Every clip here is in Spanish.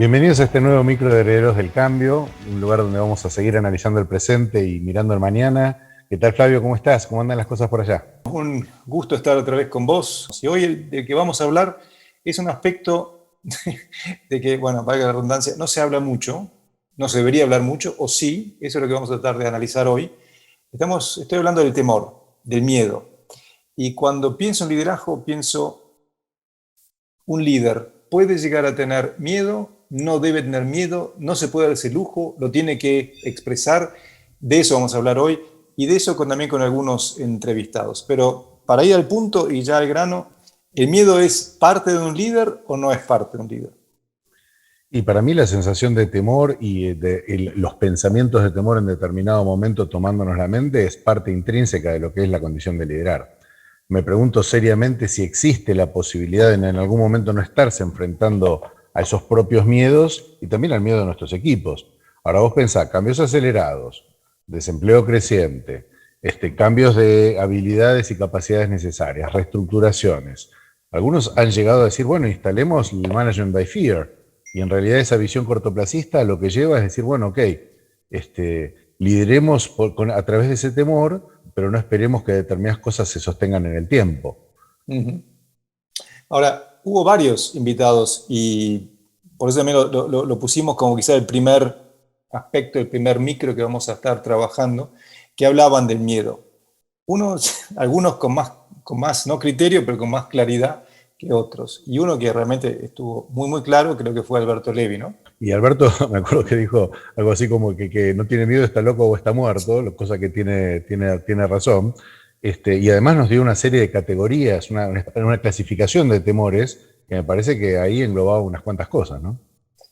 Bienvenidos a este nuevo micro de Herederos del Cambio, un lugar donde vamos a seguir analizando el presente y mirando el mañana. ¿Qué tal, Flavio? ¿Cómo estás? ¿Cómo andan las cosas por allá? Un gusto estar otra vez con vos. Y hoy de que vamos a hablar es un aspecto de que, bueno, valga la redundancia, no se habla mucho, no se debería hablar mucho, o sí, eso es lo que vamos a tratar de analizar hoy. Estoy hablando del temor, del miedo. Y cuando pienso en liderazgo, pienso un líder puede llegar a tener miedo, no debe tener miedo, no se puede dar ese lujo, lo tiene que expresar. De eso vamos a hablar hoy y de eso también con algunos entrevistados. Pero para ir al punto y ya al grano, ¿el miedo es parte de un líder o no es parte de un líder? Y para mí la sensación de temor y los pensamientos de temor en determinado momento tomándonos la mente es parte intrínseca de lo que es la condición de liderar. Me pregunto seriamente si existe la posibilidad de en algún momento no estarse enfrentando a esos propios miedos y también al miedo de nuestros equipos. Ahora vos pensás, cambios acelerados, desempleo creciente, cambios de habilidades y capacidades necesarias, reestructuraciones. Algunos han llegado a decir, bueno, instalemos el Management by Fear, y en realidad esa visión cortoplacista lo que lleva es decir, bueno, ok, lideremos a través de ese temor, pero no esperemos que determinadas cosas se sostengan en el tiempo. Ahora, hubo varios invitados y por eso también lo pusimos como quizá el primer aspecto, el primer micro que vamos a estar trabajando, que hablaban del miedo. Algunos con más, no criterio, pero con más claridad que otros. Y uno que realmente estuvo muy claro, creo que fue Alberto Levi, ¿no? Y Alberto, me acuerdo que dijo algo así como que no tiene miedo, está loco o está muerto, cosa que tiene razón. Y además nos dio una serie de categorías, una clasificación de temores, que me parece que ahí englobaba unas cuantas cosas, ¿no?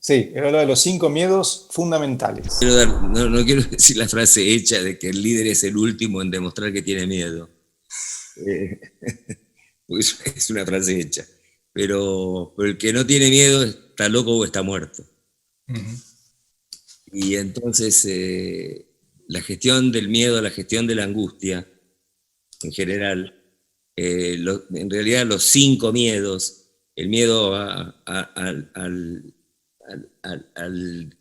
Sí, él habla de los 5 miedos fundamentales. No quiero decir la frase hecha de que el líder es el último en demostrar que tiene miedo. Es una frase hecha. Pero el que no tiene miedo está loco o está muerto. Y entonces la gestión del miedo, la gestión de la angustia, en general, en realidad los 5 miedos, el miedo al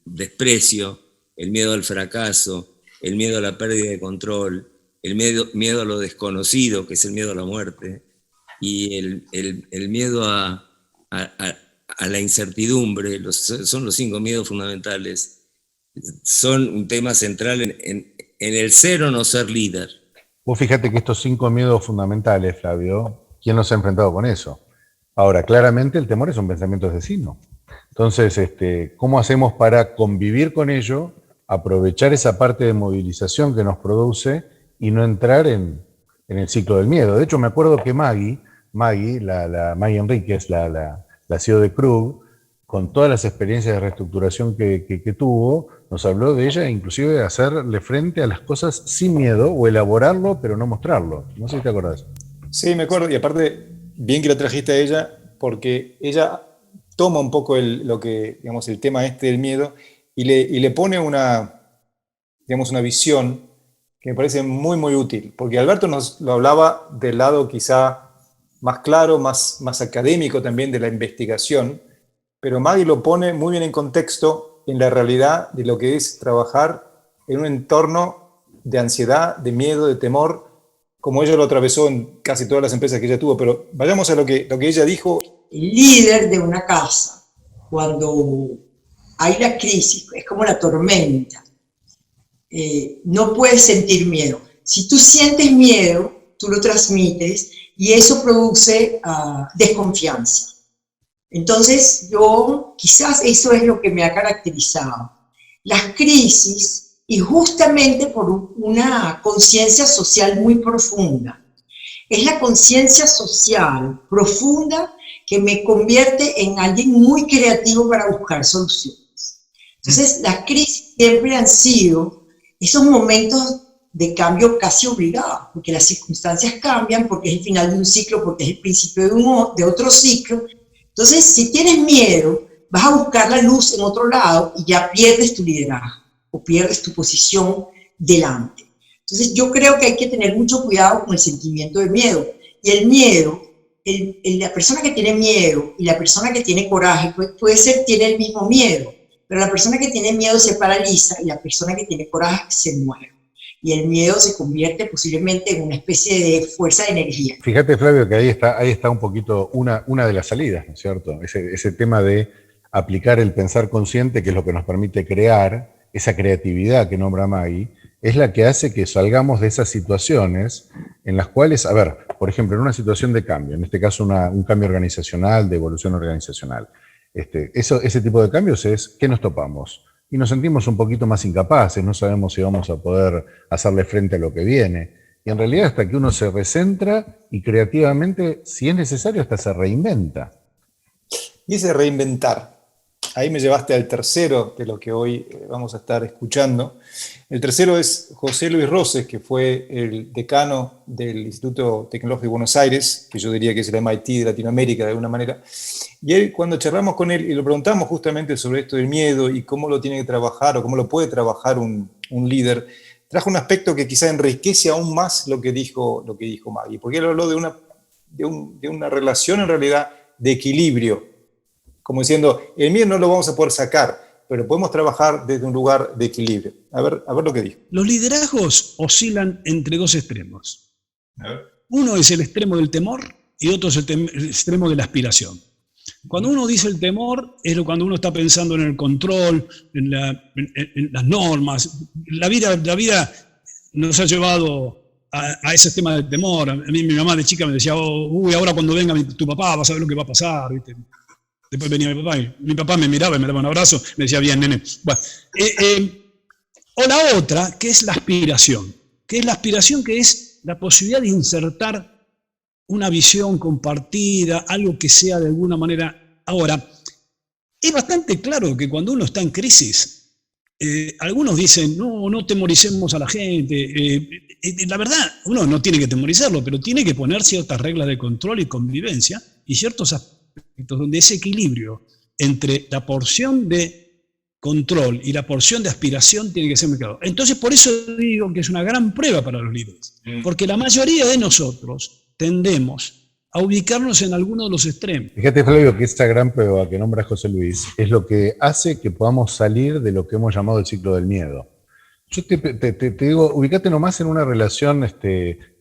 desprecio, el miedo al fracaso, el miedo a la pérdida de control, el miedo a lo desconocido, que es el miedo a la muerte, y el miedo a la incertidumbre, son los 5 miedos fundamentales. Son un tema central en el ser o no ser líder. Vos fíjate que estos 5 miedos fundamentales, Flavio, ¿quién nos ha enfrentado con eso? Ahora, claramente el temor es un pensamiento asesino. Entonces, ¿cómo hacemos para convivir con ello, aprovechar esa parte de movilización que nos produce y no entrar en el ciclo del miedo? De hecho, me acuerdo que Maggie Maggie Enríquez, la CEO de Krug, con todas las experiencias de reestructuración que tuvo, nos habló de ella, inclusive de hacerle frente a las cosas sin miedo o elaborarlo, pero no mostrarlo. No sé si te acordás. Sí, me acuerdo, y aparte, bien que la trajiste a ella, porque ella toma un poco lo que, digamos, el tema este del miedo y le pone digamos, una visión que me parece muy útil, porque Alberto nos lo hablaba del lado quizá más claro, más académico también de la investigación, pero Maggie lo pone muy bien en contexto en la realidad de lo que es trabajar en un entorno de ansiedad, de miedo, de temor, como ella lo atravesó en casi todas las empresas que ella tuvo. Pero vayamos a lo que ella dijo. El líder de una casa, cuando hay la crisis, es como la tormenta, no puedes sentir miedo. Si tú sientes miedo, tú lo transmites y eso produce desconfianza. Entonces, quizás eso es lo que me ha caracterizado. Las crisis, y justamente por una conciencia social muy profunda. Es la conciencia social profunda que me convierte en alguien muy creativo para buscar soluciones. Entonces, las crisis siempre han sido esos momentos de cambio casi obligados, porque las circunstancias cambian, porque es el final de un ciclo, porque es el principio de otro ciclo. Entonces, si tienes miedo, vas a buscar la luz en otro lado y ya pierdes tu liderazgo o pierdes tu posición delante. Entonces, yo creo que hay que tener mucho cuidado con el sentimiento de miedo. Y el miedo la persona que tiene miedo y la persona que tiene coraje puede ser, tiene el mismo miedo, pero la persona que tiene miedo se paraliza y la persona que tiene coraje se mueve. Y el miedo se convierte posiblemente en una especie de fuerza de energía. Fíjate, Flavio, que ahí está un poquito una de las salidas, ¿no es cierto? Ese tema de aplicar el pensar consciente, que es lo que nos permite crear, esa creatividad que nombra Maggie, es la que hace que salgamos de esas situaciones en las cuales, a ver, por ejemplo, en una situación de cambio, en este caso un cambio organizacional, de evolución organizacional, ese tipo de cambios es, ¿qué nos topamos? Y nos sentimos un poquito más incapaces, no sabemos si vamos a poder hacerle frente a lo que viene. Y en realidad hasta que uno se recentra y creativamente, si es necesario, hasta se reinventa. Y ese reinventar, ahí me llevaste al tercero de lo que hoy vamos a estar escuchando. El tercero es José Luis Roses, que fue el decano del Instituto Tecnológico de Buenos Aires, que yo diría que es el MIT de Latinoamérica de alguna manera. Y él, cuando charlamos con él y le preguntamos justamente sobre esto del miedo y cómo lo tiene que trabajar o cómo lo puede trabajar un líder, trajo un aspecto que quizá enriquece aún más lo que dijo Maggie, porque él habló de una relación en realidad de equilibrio, como diciendo, el miedo no lo vamos a poder sacar, pero podemos trabajar desde un lugar de equilibrio. A ver lo que dijo. Los liderazgos oscilan entre dos extremos. Uno es el extremo del temor y otro es el extremo de la aspiración. Cuando uno dice el temor, es cuando uno está pensando en el control, en las normas. La vida nos ha llevado a ese tema del temor. A mí mi mamá de chica me decía, ahora cuando venga tu papá vas a ver lo que va a pasar, ¿viste? Después venía mi papá y mi papá me miraba y me daba un abrazo, me decía, bien, nene. Bueno, o la otra, que es la aspiración, que es la posibilidad de insertar una visión compartida, algo que sea de alguna manera. Ahora, es bastante claro que cuando uno está en crisis, algunos dicen, no temoricemos a la gente. La verdad, uno no tiene que temorizarlo, pero tiene que poner ciertas reglas de control y convivencia y ciertos aspectos donde ese equilibrio entre la porción de control y la porción de aspiración tiene que ser muy claro. Entonces, por eso digo que es una gran prueba para los líderes, porque la mayoría de nosotros tendemos a ubicarnos en alguno de los extremos. Fíjate, Flavio, que esta gran prueba que nombra José Luis es lo que hace que podamos salir de lo que hemos llamado el ciclo del miedo. Yo te digo, ubicate nomás en una relación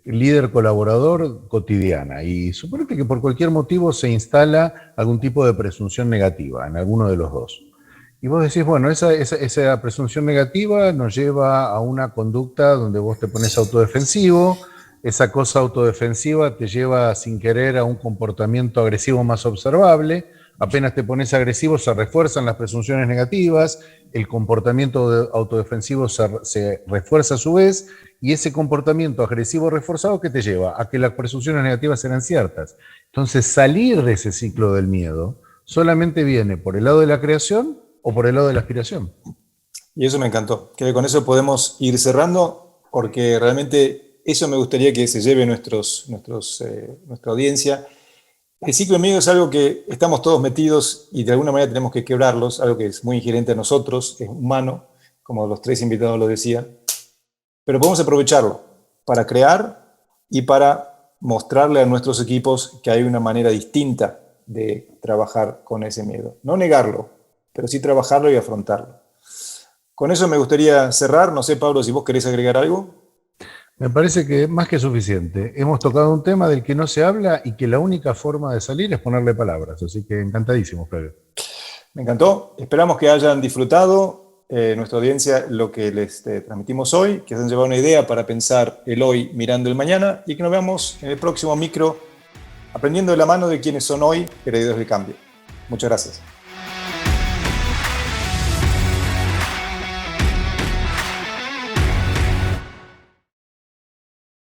líder-colaborador cotidiana y suponete que por cualquier motivo se instala algún tipo de presunción negativa en alguno de los dos. Y vos decís, bueno, esa presunción negativa nos lleva a una conducta donde vos te pones autodefensivo, esa cosa autodefensiva te lleva sin querer a un comportamiento agresivo más observable, apenas te pones agresivo se refuerzan las presunciones negativas, el comportamiento autodefensivo se refuerza a su vez, y ese comportamiento agresivo reforzado, ¿qué te lleva? A que las presunciones negativas eran ciertas. Entonces, salir de ese ciclo del miedo solamente viene por el lado de la creación o por el lado de la aspiración. Y eso me encantó. Que con eso podemos ir cerrando, porque realmente eso me gustaría que se lleve nuestra audiencia. El ciclo del miedo es algo que estamos todos metidos y de alguna manera tenemos que quebrarlos, algo que es muy inherente a nosotros, es humano, como los tres invitados lo decían. Pero podemos aprovecharlo para crear y para mostrarle a nuestros equipos que hay una manera distinta de trabajar con ese miedo. No negarlo, pero sí trabajarlo y afrontarlo. Con eso me gustaría cerrar. No sé, Pablo, si vos querés agregar algo. Me parece que más que suficiente. Hemos tocado un tema del que no se habla y que la única forma de salir es ponerle palabras. Así que encantadísimo, Flavio. Me encantó. Esperamos que hayan disfrutado nuestra audiencia lo que les transmitimos hoy, que se han llevado una idea para pensar el hoy mirando el mañana y que nos veamos en el próximo micro aprendiendo de la mano de quienes son hoy herederos del cambio. Muchas gracias.